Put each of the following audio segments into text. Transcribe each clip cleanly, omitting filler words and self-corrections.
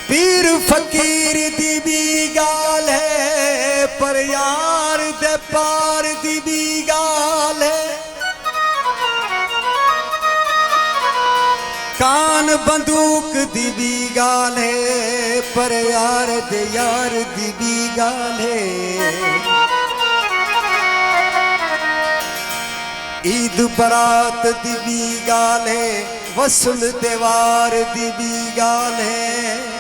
पीर फकीर दी भी गाल है पर यार दे पार दी भी गाल है। कान बंदूक दी भी गाल है पर यार दी भी गाल है। ईद बरात दी भी गाल है वसूल त्योहार दी भी गाल है।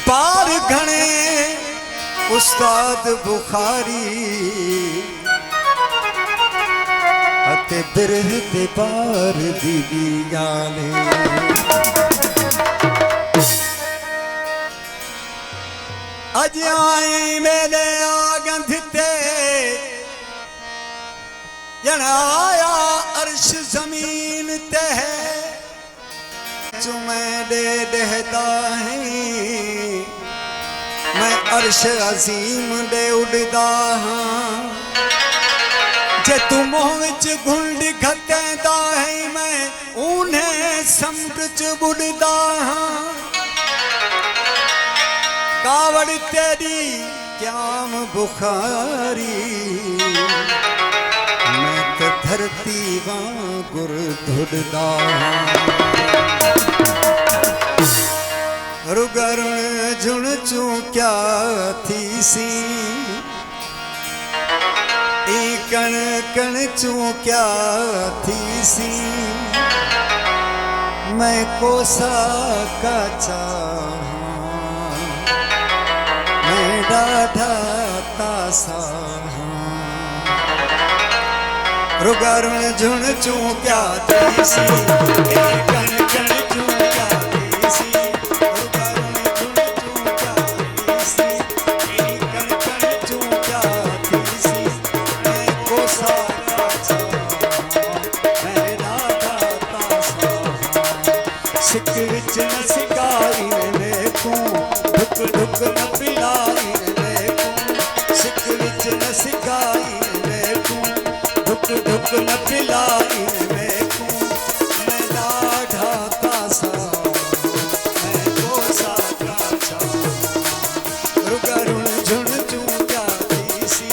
बार घणे उस्ताद बुखारी अते बिरह दे बार दी भी गाल है। अज आई मेरे आगंध ते जन आया अर्श जमीन ते है चुमें दे दहता है मैं अर्श अजीम दे उड़दा हाँ। जे तू मोह विच घुंड घटेंदा है मैं उन्हें समुद्र च बुड़दा हाँ। कावड़ तेरी क्याम बुखारी मैं तो धरती वांगुर धुड़दा रुगरुण झुण चू क्या थी सी ई कण कण चू क्या थी सी मैं कोसा का चाहा मैं डाढ़ा तासा रुगरुण झुण चू क्या थी सी कण कण चू क्या थी सी रुगरुण झुण चू क्या थी सी कण कण चू क्या थी सी मैं कोसा का चाहा मैं डाढ़ा तासा सिक विच न सिकाई ने तू ढुक ढुक न पिलाई ने तू सिक विच न सिकाई ने तू ढुक ढुक न पिलाई मैं को मैं डाढ़ा तासा मैं कोसा का चाहा रुगरुण झुण चू क्या थी सी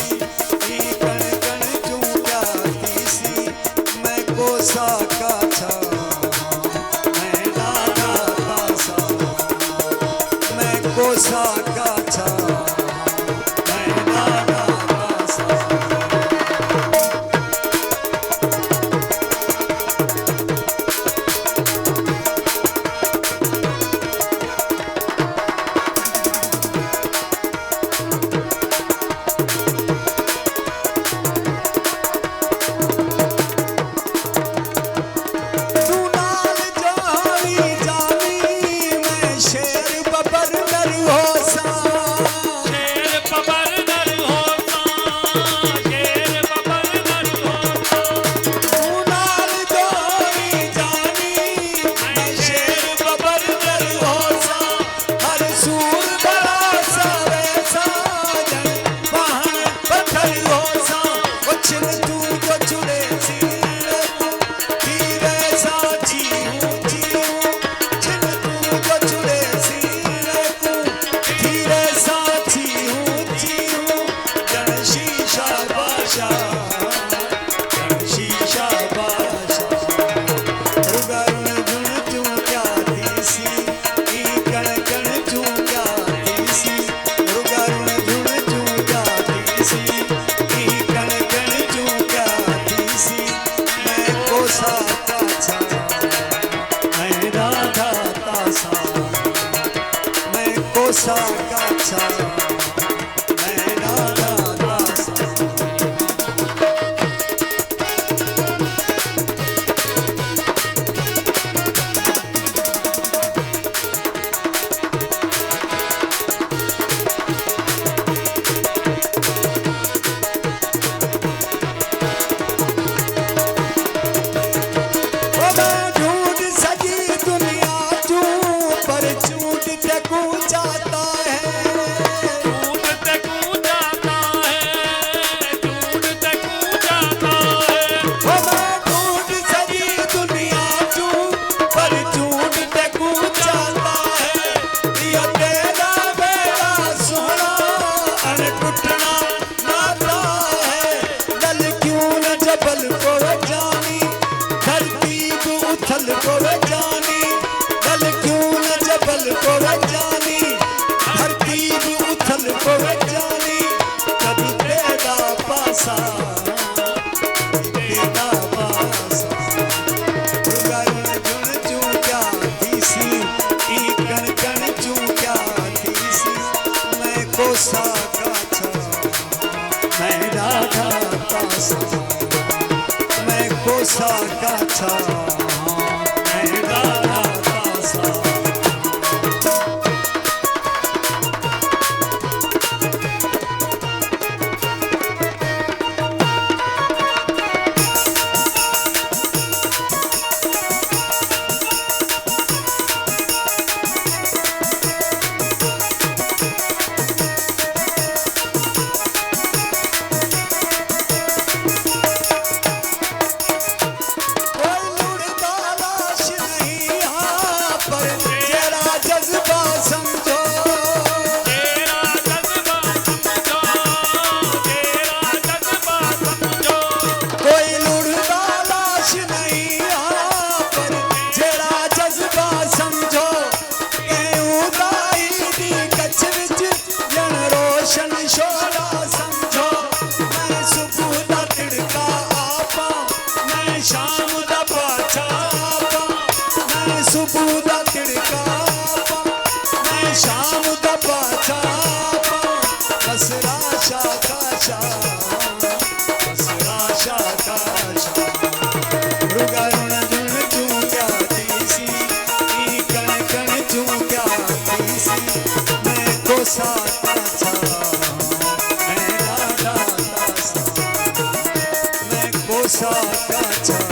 ई कण कण चू क्या थी सी मैं कोसा का चाहा मैं डाढ़ा तासा मैं कोसा का चाहा मैं डाढ़ा तासा। कोसा का चाहा मैं डाढ़ा तासा। जाता है काछा मैं डाला तासा शाम दा पाछा मैं सुबह दा तिड़का मैं शाम दा पाछा बस राशा काशा बस राशा काशा रुगा रुण जुण चूं क्या तीसी ई कण कण चूं क्या तीसी मैं कोसा काछा मैं डाला तासा मैं कोसा काछा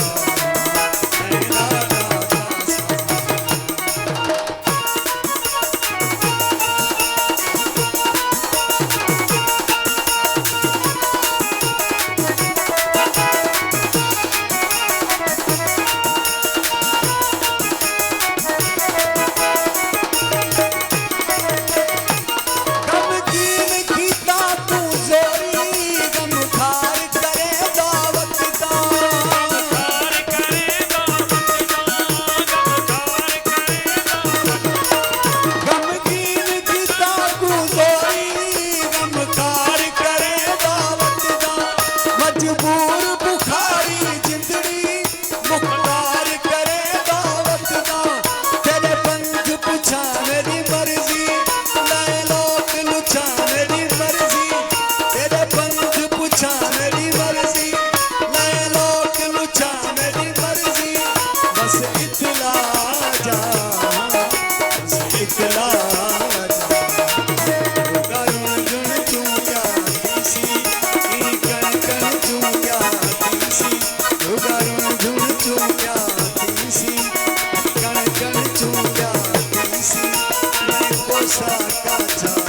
Saka